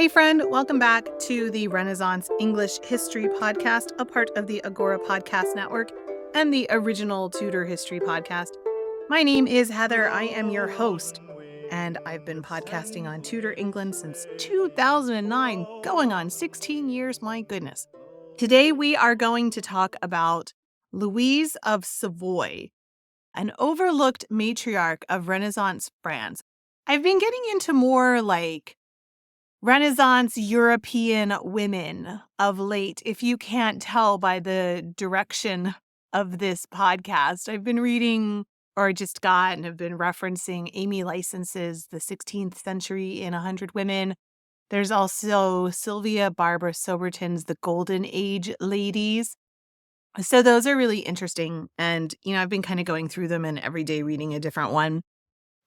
Hey friend, welcome back to the Renaissance English History Podcast, a part of the Agora Podcast Network and the original Tudor History Podcast. My name is Heather. I am your host, and I've been podcasting on Tudor England since 2009, going on 16 years, my goodness. Today we are going to talk about Louise of Savoy, an overlooked matriarch of Renaissance France. I've been getting into more Renaissance European women of late, if you can't tell by the direction of this podcast. I've been reading, or just got and have been referencing Amy License's The 16th Century in 100 Women. There's also Sylvia Barbara Soberton's The Golden Age Ladies. So those are really interesting. And, I've been kind of going through them and every day reading a different one.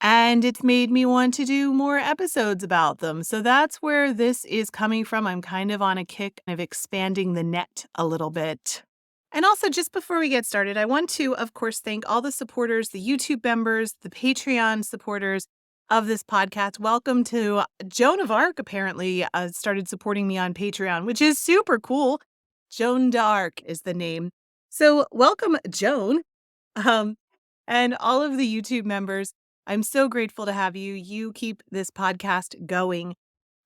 And it's made me want to do more episodes about them. So that's where this is coming from. I'm kind of on a kick of expanding the net a little bit. And also, just before we get started, I want to, of course, thank all the supporters, the YouTube members, the Patreon supporters of this podcast. Welcome to Joan of Arc, apparently, started supporting me on Patreon, which is super cool. Joan d'Arc is the name. So welcome, Joan. And all of the YouTube members. I'm so grateful to have you. You keep this podcast going.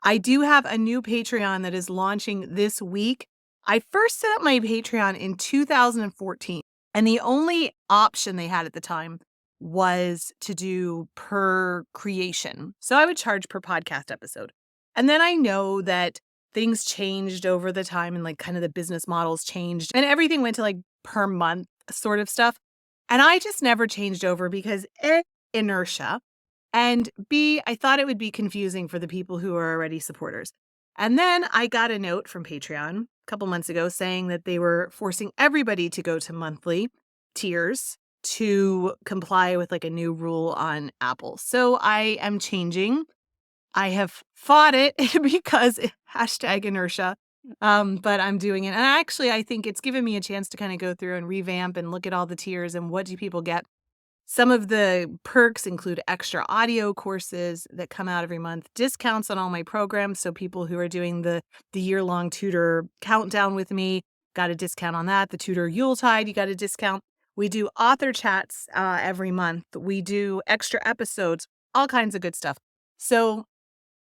I do have a new Patreon that is launching this week. I first set up my Patreon in 2014, and the only option they had at the time was to do per creation. So I would charge per podcast episode. And then I know that things changed over the time and kind of the business models changed and everything went to per month sort of stuff. And I just never changed over because inertia, and B, I thought it would be confusing for the people who are already supporters. And then I got a note from Patreon a couple months ago saying that they were forcing everybody to go to monthly tiers to comply with a new rule on Apple. So I am changing. I have fought it because hashtag inertia, but I'm doing it. And actually, I think it's given me a chance to kind of go through and revamp and look at all the tiers and what do people get. Some of the perks include extra audio courses that come out every month, discounts on all my programs. So people who are doing the year-long Tudor countdown with me got a discount on that. The Tudor Yuletide, you got a discount. We do author chats every month. We do extra episodes, all kinds of good stuff. So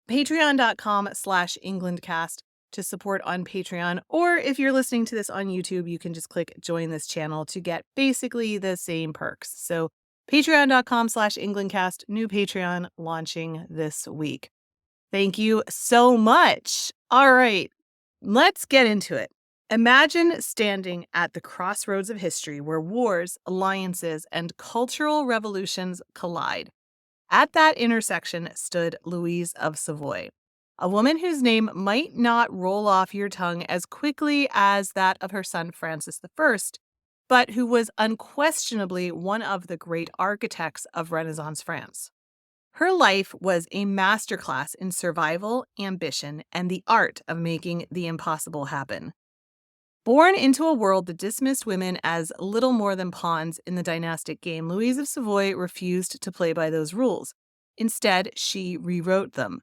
patreon.com/EnglandCast to support on Patreon. Or if you're listening to this on YouTube, you can just click join this channel to get basically the same perks. So patreon.com/EnglandCast, new Patreon launching this week. Thank you so much. All right, let's get into it. Imagine standing at the crossroads of history where wars, alliances, and cultural revolutions collide. At that intersection stood Louise of Savoy, a woman whose name might not roll off your tongue as quickly as that of her son Francis I, but who was unquestionably one of the great architects of Renaissance France. Her life was a masterclass in survival, ambition, and the art of making the impossible happen. Born into a world that dismissed women as little more than pawns in the dynastic game, Louise of Savoy refused to play by those rules. Instead, she rewrote them.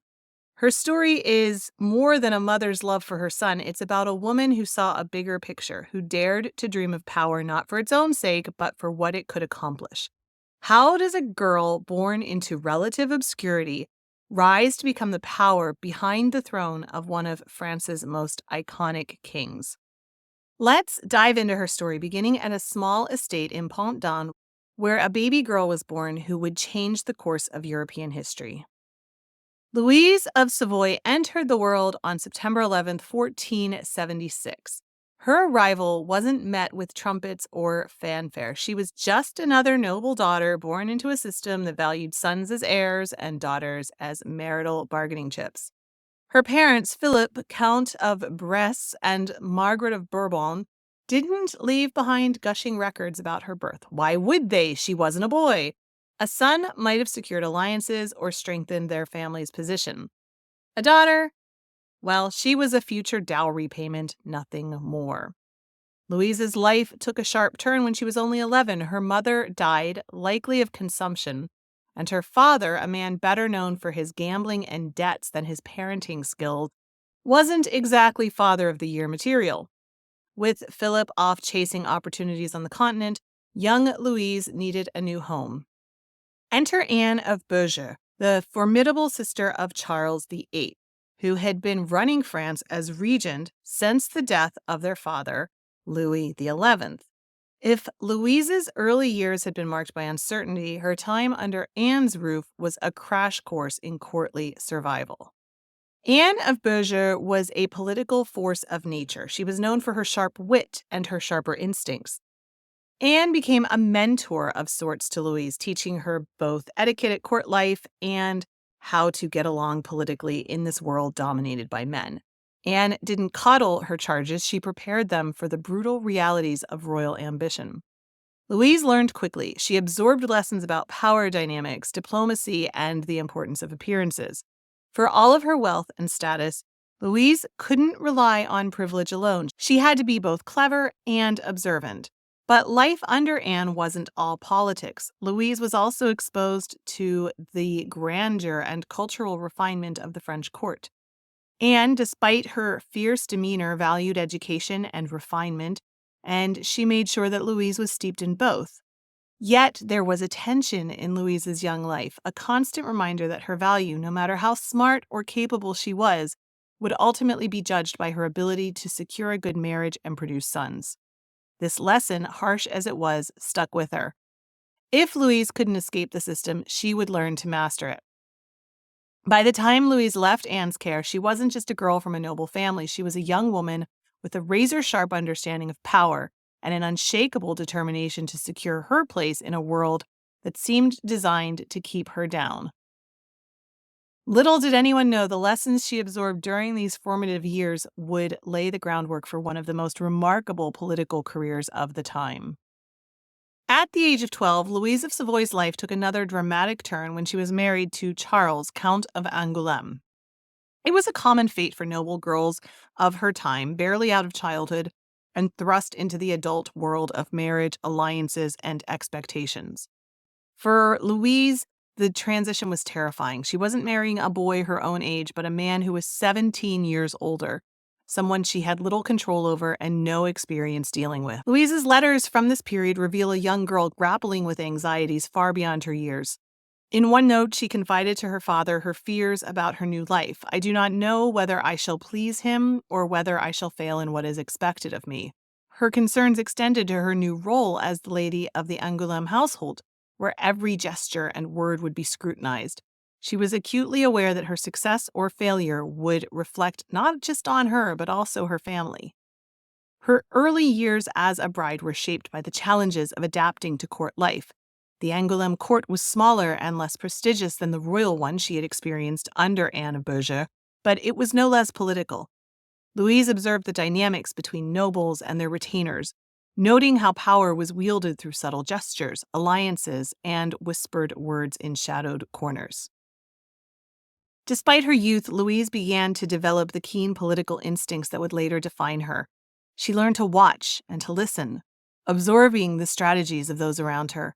Her story is more than a mother's love for her son. It's about a woman who saw a bigger picture, who dared to dream of power not for its own sake, but for what it could accomplish. How does a girl born into relative obscurity rise to become the power behind the throne of one of France's most iconic kings? Let's dive into her story, beginning at a small estate in Pont-d'Ain, where a baby girl was born who would change the course of European history. Louise of Savoy entered the world on September 11th, 1476. Her arrival wasn't met with trumpets or fanfare. She was just another noble daughter born into a system that valued sons as heirs and daughters as marital bargaining chips. Her parents, Philip, Count of Bresse, and Margaret of Bourbon, didn't leave behind gushing records about her birth. Why would they? She wasn't a boy. A son might have secured alliances or strengthened their family's position. A daughter? Well, she was a future dowry payment, nothing more. Louise's life took a sharp turn when she was only 11. Her mother died, likely of consumption, and her father, a man better known for his gambling and debts than his parenting skills, wasn't exactly Father of the Year material. With Philip off chasing opportunities on the continent, young Louise needed a new home. Enter Anne of Brittany, the formidable sister of Charles VIII, who had been running France as regent since the death of their father, Louis XI. If Louise's early years had been marked by uncertainty, her time under Anne's roof was a crash course in courtly survival. Anne of Brittany was a political force of nature. She was known for her sharp wit and her sharper instincts. Anne became a mentor of sorts to Louise, teaching her both etiquette at court life and how to get along politically in this world dominated by men. Anne didn't coddle her charges, she prepared them for the brutal realities of royal ambition. Louise learned quickly. She absorbed lessons about power dynamics, diplomacy, and the importance of appearances. For all of her wealth and status, Louise couldn't rely on privilege alone. She had to be both clever and observant. But life under Anne wasn't all politics. Louise was also exposed to the grandeur and cultural refinement of the French court. Anne, despite her fierce demeanor, valued education and refinement, and she made sure that Louise was steeped in both. Yet there was a tension in Louise's young life, a constant reminder that her value, no matter how smart or capable she was, would ultimately be judged by her ability to secure a good marriage and produce sons. This lesson, harsh as it was, stuck with her. If Louise couldn't escape the system, she would learn to master it. By the time Louise left Anne's care, she wasn't just a girl from a noble family. She was a young woman with a razor-sharp understanding of power and an unshakable determination to secure her place in a world that seemed designed to keep her down. Little did anyone know the lessons she absorbed during these formative years would lay the groundwork for one of the most remarkable political careers of the time. At the age of 12, Louise of Savoy's life took another dramatic turn when she was married to Charles, Count of Angoulême. It was a common fate for noble girls of her time, barely out of childhood, and thrust into the adult world of marriage, alliances, and expectations. For Louise, the transition was terrifying. She wasn't marrying a boy her own age, but a man who was 17 years older, someone she had little control over and no experience dealing with. Louise's letters from this period reveal a young girl grappling with anxieties far beyond her years. In one note, she confided to her father her fears about her new life. "I do not know whether I shall please him or whether I shall fail in what is expected of me." Her concerns extended to her new role as the lady of the Angoulême household, where every gesture and word would be scrutinized. She was acutely aware that her success or failure would reflect not just on her, but also her family. Her early years as a bride were shaped by the challenges of adapting to court life. The Angoulême court was smaller and less prestigious than the royal one she had experienced under Anne of Brittany, but it was no less political. Louise observed the dynamics between nobles and their retainers, noting how power was wielded through subtle gestures, alliances, and whispered words in shadowed corners. Despite her youth, Louise began to develop the keen political instincts that would later define her. She learned to watch and to listen, absorbing the strategies of those around her.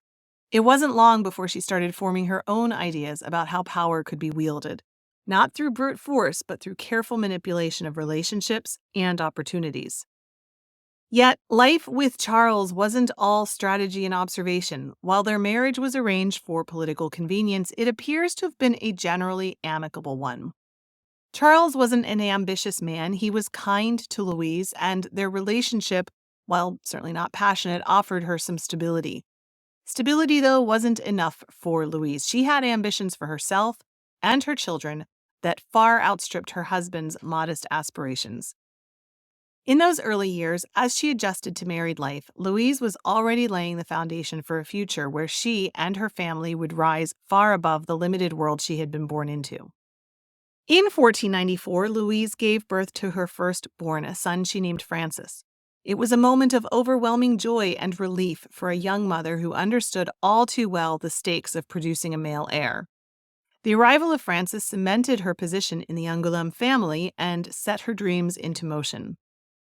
It wasn't long before she started forming her own ideas about how power could be wielded, not through brute force, but through careful manipulation of relationships and opportunities. Yet, life with Charles wasn't all strategy and observation. While their marriage was arranged for political convenience, it appears to have been a generally amicable one. Charles wasn't an ambitious man. He was kind to Louise, and their relationship, while certainly not passionate, offered her some stability. Stability, though, wasn't enough for Louise. She had ambitions for herself and her children that far outstripped her husband's modest aspirations. In those early years, as she adjusted to married life, Louise was already laying the foundation for a future where she and her family would rise far above the limited world she had been born into. In 1494, Louise gave birth to her firstborn, a son she named Francis. It was a moment of overwhelming joy and relief for a young mother who understood all too well the stakes of producing a male heir. The arrival of Francis cemented her position in the Angoulême family and set her dreams into motion.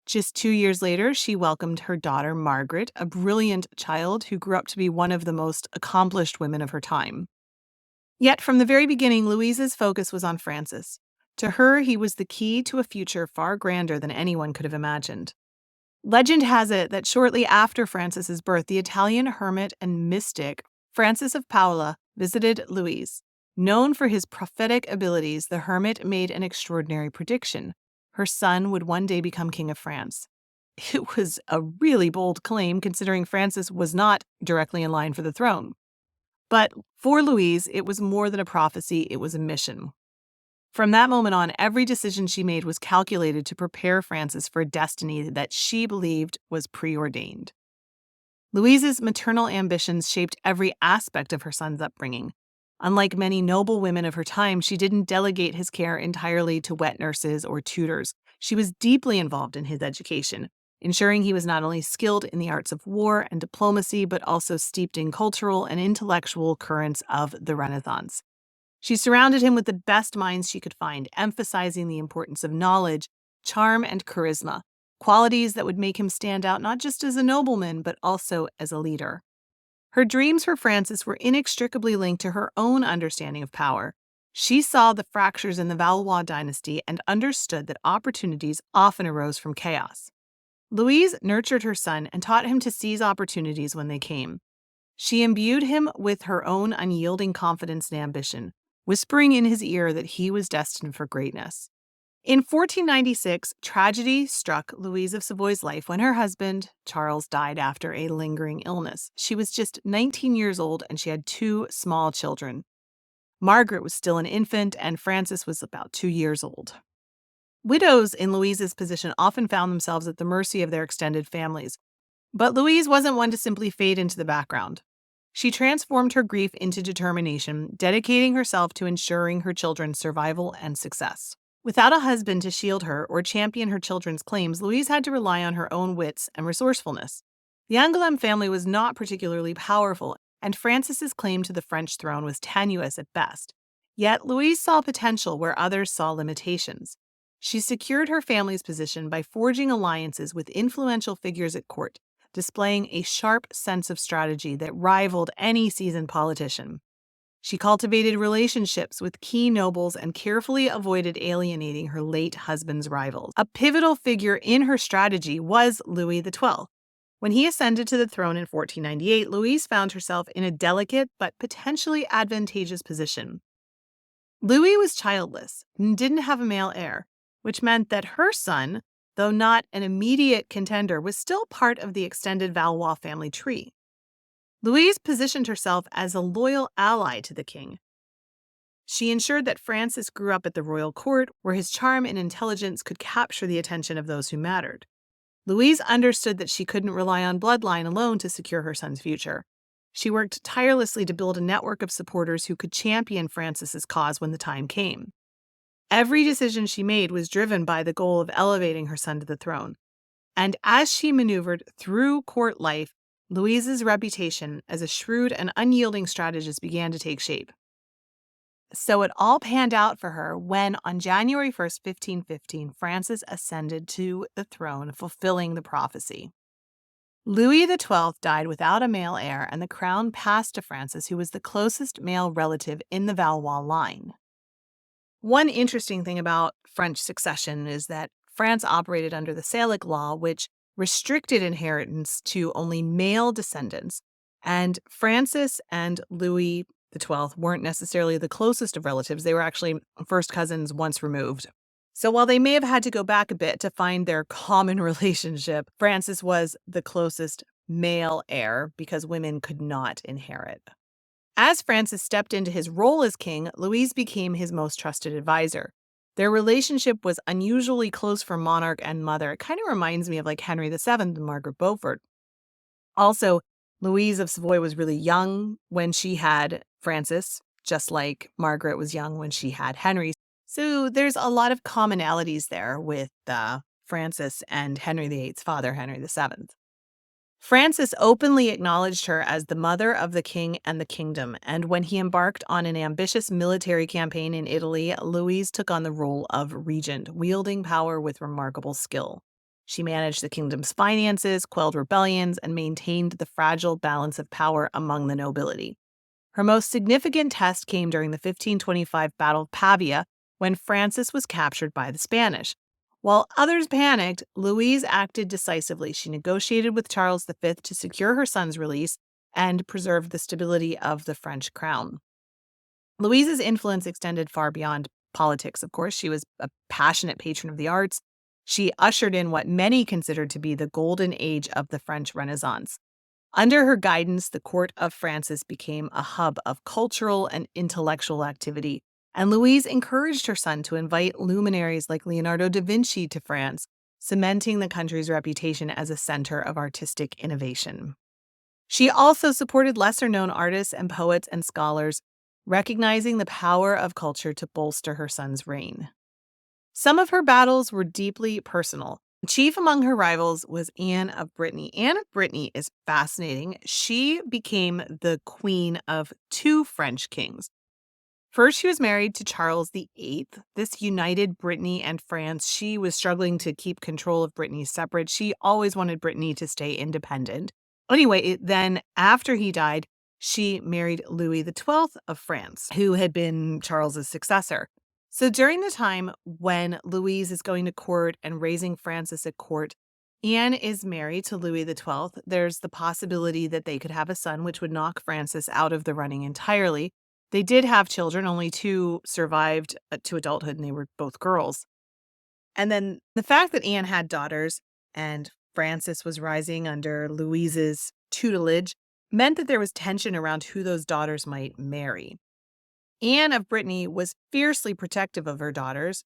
Just 2 years later, she welcomed her daughter, Margaret, a brilliant child who grew up to be one of the most accomplished women of her time. Yet from the very beginning, Louise's focus was on Francis. To her, he was the key to a future far grander than anyone could have imagined. Legend has it that shortly after Francis's birth, the Italian hermit and mystic Francis of Paola visited Louise. Known for his prophetic abilities, the hermit made an extraordinary prediction. Her son would one day become king of France. It was a really bold claim, considering Francis was not directly in line for the throne. But for Louise, it was more than a prophecy, it was a mission. From that moment on, every decision she made was calculated to prepare Francis for a destiny that she believed was preordained. Louise's maternal ambitions shaped every aspect of her son's upbringing. Unlike many noble women of her time, she didn't delegate his care entirely to wet nurses or tutors. She was deeply involved in his education, ensuring he was not only skilled in the arts of war and diplomacy, but also steeped in cultural and intellectual currents of the Renaissance. She surrounded him with the best minds she could find, emphasizing the importance of knowledge, charm, and charisma, qualities that would make him stand out not just as a nobleman, but also as a leader. Her dreams for Francis were inextricably linked to her own understanding of power. She saw the fractures in the Valois dynasty and understood that opportunities often arose from chaos. Louise nurtured her son and taught him to seize opportunities when they came. She imbued him with her own unyielding confidence and ambition, whispering in his ear that he was destined for greatness. In 1496, tragedy struck Louise of Savoy's life when her husband, Charles, died after a lingering illness. She was just 19 years old and she had two small children. Margaret was still an infant and Francis was about 2 years old. Widows in Louise's position often found themselves at the mercy of their extended families. But Louise wasn't one to simply fade into the background. She transformed her grief into determination, dedicating herself to ensuring her children's survival and success. Without a husband to shield her or champion her children's claims, Louise had to rely on her own wits and resourcefulness. The Angoulême family was not particularly powerful, and Francis's claim to the French throne was tenuous at best. Yet Louise saw potential where others saw limitations. She secured her family's position by forging alliances with influential figures at court, displaying a sharp sense of strategy that rivaled any seasoned politician. She cultivated relationships with key nobles and carefully avoided alienating her late husband's rivals. A pivotal figure in her strategy was Louis XII. When he ascended to the throne in 1498, Louise found herself in a delicate but potentially advantageous position. Louis was childless and didn't have a male heir, which meant that her son, though not an immediate contender, was still part of the extended Valois family tree. Louise positioned herself as a loyal ally to the king. She ensured that Francis grew up at the royal court, where his charm and intelligence could capture the attention of those who mattered. Louise understood that she couldn't rely on bloodline alone to secure her son's future. She worked tirelessly to build a network of supporters who could champion Francis's cause when the time came. Every decision she made was driven by the goal of elevating her son to the throne. And as she maneuvered through court life, Louise's reputation as a shrewd and unyielding strategist began to take shape. So it all panned out for her when, on January 1st, 1515, Francis ascended to the throne, fulfilling the prophecy. Louis XII died without a male heir, and the crown passed to Francis, who was the closest male relative in the Valois line. One interesting thing about French succession is that France operated under the Salic law, which restricted inheritance to only male descendants, and Francis and Louis XII weren't necessarily the closest of relatives. They were actually first cousins once removed. So while they may have had to go back a bit to find their common relationship, Francis was the closest male heir because women could not inherit. As Francis stepped into his role as king, Louise became his most trusted advisor. Their relationship was unusually close for monarch and mother. It kind of reminds me of like Henry VII and Margaret Beaufort. Also, Louise of Savoy was really young when she had Francis, just like Margaret was young when she had Henry. So there's a lot of commonalities there with Francis and Henry VIII's father, Henry VII. Francis openly acknowledged her as the mother of the king and the kingdom, and when he embarked on an ambitious military campaign in Italy, Louise took on the role of regent, wielding power with remarkable skill. She managed the kingdom's finances, quelled rebellions, and maintained the fragile balance of power among the nobility. Her most significant test came during the 1525 Battle of Pavia, when Francis was captured by the Spanish. While others panicked, Louise acted decisively. She negotiated with Charles V to secure her son's release and preserve the stability of the French crown. Louise's influence extended far beyond politics, of course. She was a passionate patron of the arts. She ushered in what many considered to be the golden age of the French Renaissance. Under her guidance, the court of Francis became a hub of cultural and intellectual activity, and Louise encouraged her son to invite luminaries like Leonardo da Vinci to France, cementing the country's reputation as a center of artistic innovation. She also supported lesser-known artists and poets and scholars, recognizing the power of culture to bolster her son's reign. Some of her battles were deeply personal. Chief among her rivals was Anne of Brittany. Anne of Brittany is fascinating. She became the queen of two French kings. First, she was married to Charles VIII. This united Brittany and France. She was struggling to keep control of Brittany separate. She always wanted Brittany to stay independent. Anyway, then after he died, she married Louis XII of France, who had been Charles's successor. So during the time when Louise is going to court and raising Francis at court, Anne is married to Louis XII. There's the possibility that they could have a son, which would knock Francis out of the running entirely. They did have children. Only two survived to adulthood, and they were both girls. And then the fact that Anne had daughters and Francis was rising under Louise's tutelage meant that there was tension around who those daughters might marry. Anne of Brittany was fiercely protective of her daughters,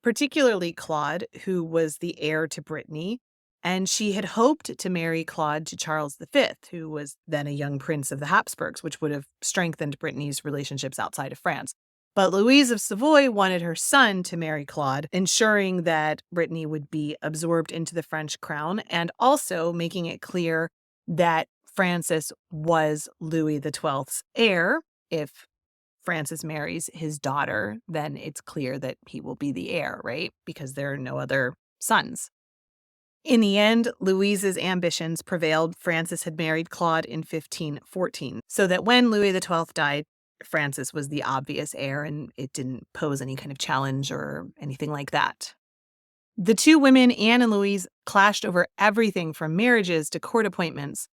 particularly Claude, who was the heir to Brittany, and she had hoped to marry Claude to Charles V, who was then a young prince of the Habsburgs, which would have strengthened Brittany's relationships outside of France. But Louise of Savoy wanted her son to marry Claude, ensuring that Brittany would be absorbed into the French crown and also making it clear that Francis was Louis XII's heir. If Francis marries his daughter, then it's clear that he will be the heir, right? Because there are no other sons. In the end, Louise's ambitions prevailed. Francis had married Claude in 1514, so that when Louis XII died, Francis was the obvious heir, and it didn't pose any kind of challenge or anything like that. The two women, Anne and Louise, clashed over everything from marriages to court appointments.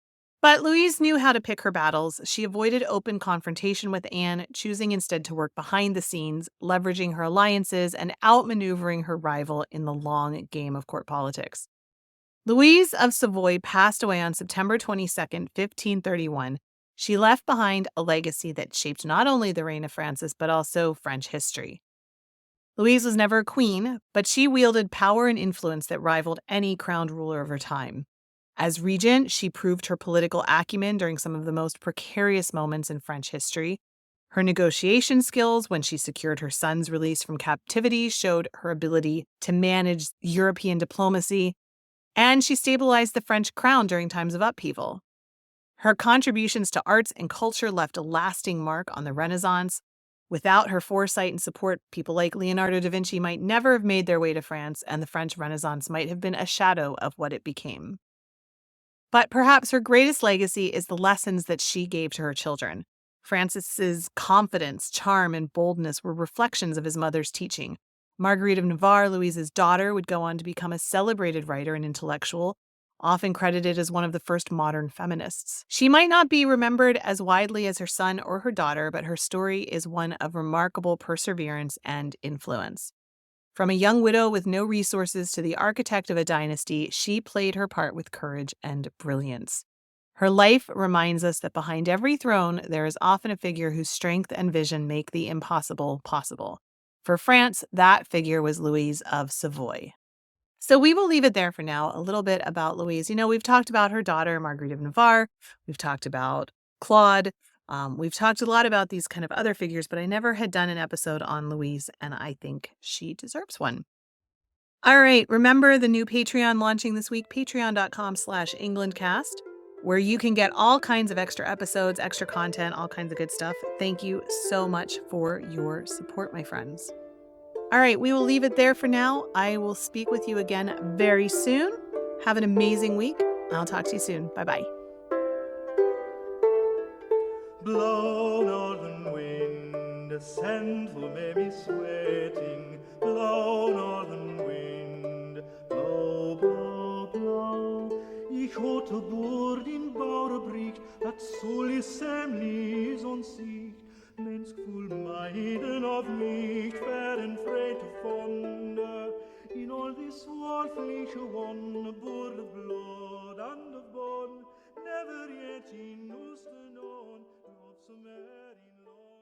But Louise knew how to pick her battles. She avoided open confrontation with Anne, choosing instead to work behind the scenes, leveraging her alliances and outmaneuvering her rival in the long game of court politics. Louise of Savoy passed away on September 22nd, 1531. She left behind a legacy that shaped not only the reign of Francis, but also French history. Louise was never a queen, but she wielded power and influence that rivaled any crowned ruler of her time. As regent, she proved her political acumen during some of the most precarious moments in French history. Her negotiation skills when she secured her son's release from captivity showed her ability to manage European diplomacy, and she stabilized the French crown during times of upheaval. Her contributions to arts and culture left a lasting mark on the Renaissance. Without her foresight and support, people like Leonardo da Vinci might never have made their way to France, and the French Renaissance might have been a shadow of what it became. But perhaps her greatest legacy is the lessons that she gave to her children. Francis's confidence, charm, and boldness were reflections of his mother's teaching. Marguerite of Navarre, Louise's daughter, would go on to become a celebrated writer and intellectual, often credited as one of the first modern feminists. She might not be remembered as widely as her son or her daughter, but her story is one of remarkable perseverance and influence. From a young widow with no resources to the architect of a dynasty, she played her part with courage and brilliance. Her life reminds us that behind every throne, there is often a figure whose strength and vision make the impossible possible. For France, that figure was Louise of Savoy. So we will leave it there for now. A little bit about Louise. We've talked about her daughter, Marguerite of Navarre. We've talked about Claude. We've talked a lot about these kind of other figures, but I never had done an episode on Louise, and I think she deserves one. All right. Remember the new Patreon launching this week, patreon.com/EnglandCast, where you can get all kinds of extra episodes, extra content, all kinds of good stuff. Thank you so much for your support, my friends. All right. We will leave it there for now. I will speak with you again very soon. Have an amazing week. I'll talk to you soon. Bye-bye. Blow, northern wind, a scent will make me sweating. te boord in bouwre bricht, dat solis semlis ons siegt, menschvol meiden of nicht, fair and free to fonder, in all this worldliche one, boord of blood and of bone, never yet in us known, drops of marine law.